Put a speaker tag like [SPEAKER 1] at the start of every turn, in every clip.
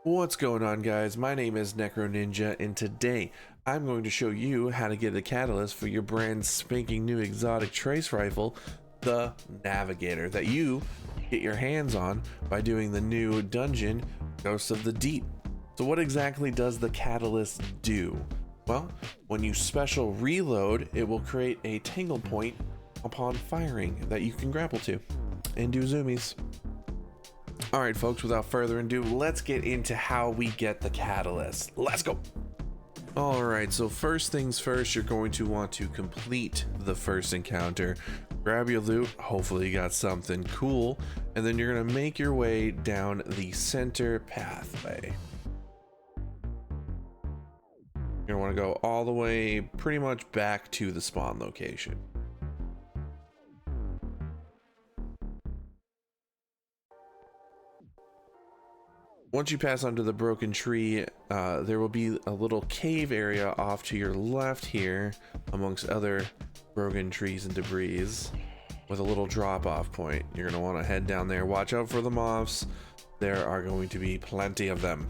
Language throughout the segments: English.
[SPEAKER 1] What's going on, guys? My name is Necro Ninja, and today I'm going to show you how to get a catalyst for your brand spanking new exotic trace rifle, the Navigator, that you get your hands on by doing the new dungeon, Ghosts of the Deep. So what exactly does the catalyst do? Well, when you special reload, it will create a tingle point upon firing that you can grapple to and do zoomies. All right, folks, without further ado, let's get into how we get the catalyst. Let's go. All right, so first things first, you're going to want to complete the first encounter, grab your loot, hopefully you got something cool, and then you're gonna make your way down the center pathway. You're gonna wanna go all the way pretty much back to the spawn location. Once you pass under the broken tree, there will be a little cave area off to your left here, amongst other broken trees and debris, with a little drop-off point. You're going to want to head down there. Watch out for the moths. There are going to be plenty of them.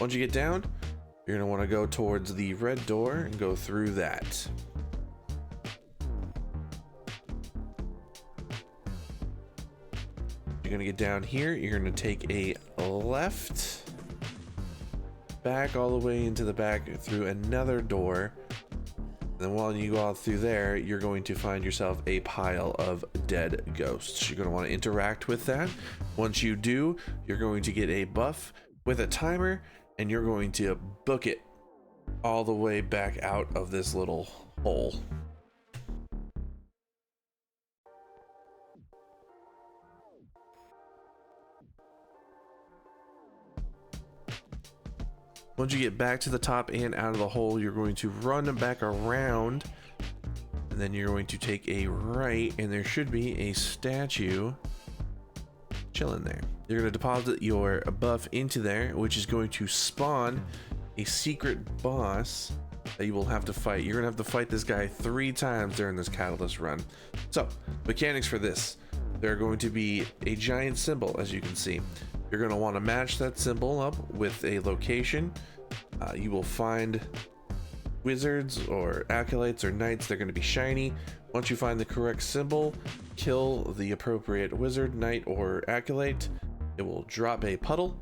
[SPEAKER 1] Once you get down, you're going to want to go towards the red door and go through that. You're gonna get down here, you're gonna take a left, back all the way into the back through another door. And then while you go out through there, you're going to find yourself a pile of dead ghosts. You're gonna want to interact with that. Once you do, you're going to get a buff with a timer, and you're going to book it all the way back out of this little hole. Once you get back to the top and out of the hole, you're going to run back around, and then you're going to take a right, and there should be a statue chilling there. You're going to deposit your buff into there, which is going to spawn a secret boss that you will have to fight. You're going to have to fight this guy 3 times during this catalyst run. So, mechanics for this. They're going to be a giant symbol, as you can see. You're going to want to match that symbol up with a location. You will find wizards or acolytes or knights. They're going to be shiny. Once you find the correct symbol, kill the appropriate wizard, knight, or acolyte. It will drop a puddle.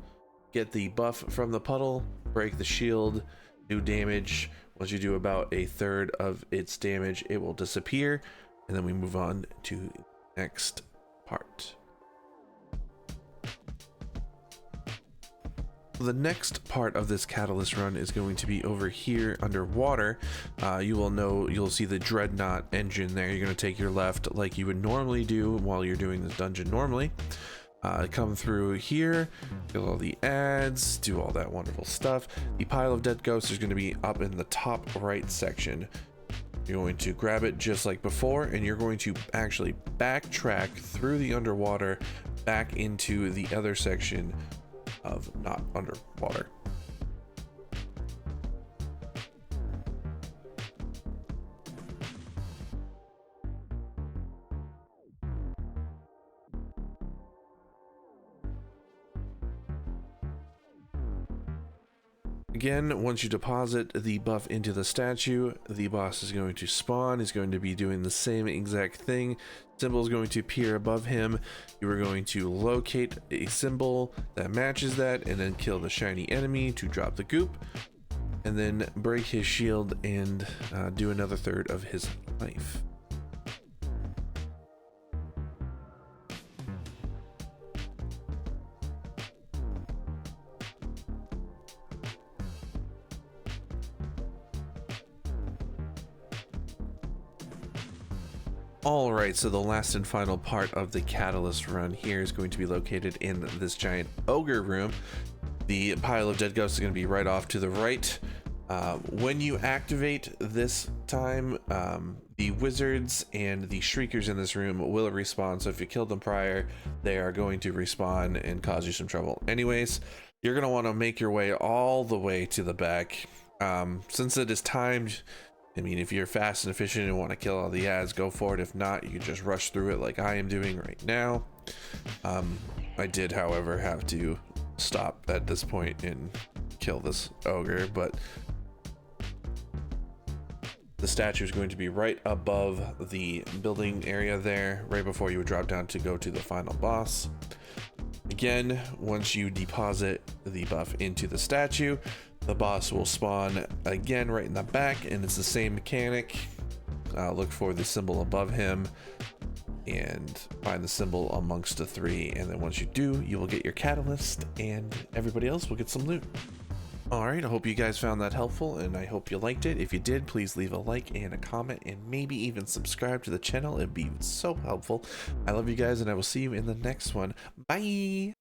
[SPEAKER 1] Get the buff from the puddle, break the shield, do damage. Once you do about 1/3 of its damage, it will disappear. And then we move on to the next part. The next part of this catalyst run is going to be over here underwater. You'll see the dreadnought engine there. You're going to take your left like you would normally do while you're doing this dungeon normally. Come through here, kill all the ads, do all that wonderful stuff. The pile of dead ghosts is going to be up in the top right section. You're going to grab it just like before, and you're going to actually backtrack through the underwater back into the other section of not underwater. Again, once you deposit the buff into the statue, the boss is going to spawn. He's going to be doing the same exact thing. Symbol is going to appear above him. You are going to locate a symbol that matches that and then kill the shiny enemy to drop the goop, and then break his shield and do another 1/3 of his life. Alright, so the last and final part of the catalyst run here is going to be located in this giant ogre room. The pile of dead ghosts is going to be right off to the right. When you activate this time, the wizards and the shriekers in this room will respawn. So if you killed them prior, they are going to respawn and cause you some trouble. Anyways, you're going to want to make your way all the way to the back. Since it is timed, I mean, if you're fast and efficient and want to kill all the ads, go for it. If not, you can just rush through it like I am doing right now. I did, however, have to stop at this point and kill this ogre, but the statue is going to be right above the building area there, right before you would drop down to go to the final boss. Again, once you deposit the buff into the statue, the boss will spawn again right in the back, and it's the same mechanic. Look for the symbol above him and find the symbol amongst the three, and then once you do, you will get your catalyst and everybody else will get some loot. Alright, I hope you guys found that helpful, and I hope you liked it. If you did, please leave a like and a comment, and maybe even subscribe to the channel. It'd be so helpful. I love you guys, and I will see you in the next one. Bye!